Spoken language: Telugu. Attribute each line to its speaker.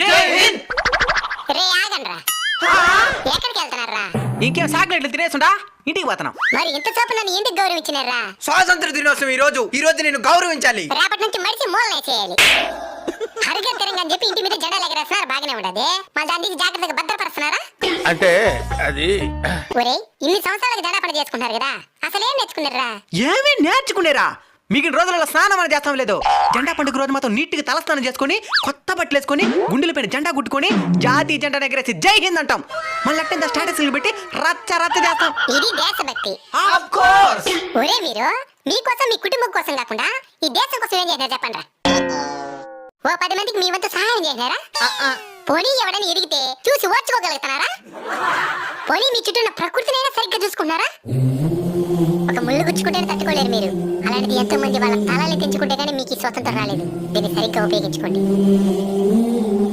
Speaker 1: రే ఆగండ్రా, ఎక్కడికి వెళ్తున్నారా?
Speaker 2: ఇంకేం చాక్లెట్లు తినేసుండా ఇంటికి పోతున్నాం.
Speaker 1: మరి ఇంత చూపు నన్ను ఎందుకు గౌరవించినారా?
Speaker 3: స్వాతంత్ర దినోత్సవం ఈ రోజు నేను గౌరవించాలి.
Speaker 1: రేపటి నుంచి మడిచి మూలనేసేయాలి. హరిగా తిరంగని చెప్పి ఇంటి మీద జెండాలు ఎగరేస్తున్నారు, బాగానే ఉండదు. మళ్ళీ దాన్ని జాగ్రత్తగా భద్రపరుస్తున్నారా?
Speaker 4: అంటే అది
Speaker 1: ఒరే, ఇన్ని సంవత్సరాలకు జెండా పని చేసుకుంటారు కదా, అసలు ఏం నేర్చుకున్నారా?
Speaker 2: ఏమీ నేర్చుకునేరా? మిగిలిన రోజులలో స్నానం అని చేస్తాం లేదు. జెండా పండుగ రోజు మాత్రం నీట్గా తలస్నానం చేసుకుని కొత్త బట్టలు వేసుకుని గుండెల పైన జెండా గుట్టుకొని జాతీయ జెండా ఎగరేసి జై హింద్ అంటాం. మళ్ళీ అట్టంత స్టేటస్లు పెట్టి రచ్చ రచ్చ చేస్తాం.
Speaker 1: ఇది దేశభక్తి.
Speaker 3: Of course.
Speaker 1: ఒరే మీరు మీకోసం మీ కుటుంబం కోసం కాకుండా ఈ దేశం కోసం ఏం చేసినారు చెప్పండి. ఓ 10 మందికి మీ వంతు సహాయం చేసినారా? పోనీ ఎవడని ఎరిగితే చూసి ఓర్చుకోగలుగుతున్నారా? పోనీ మీ చుట్టూ ఉన్న ప్రకృతినైనా సరిగ్గా చూసుకున్నారా? ఒక ముళ్ళు గుచ్చుకుంటేనే తట్టుకోలేరు మీరు. అలాంటిది ఎంతో మంది వాళ్ళ తలాలు తెంచుకుంటే కానీ మీకు ఈ స్వతంత్రం రాలేదు. దీన్ని సరిగ్గా ఉపయోగించుకోండి.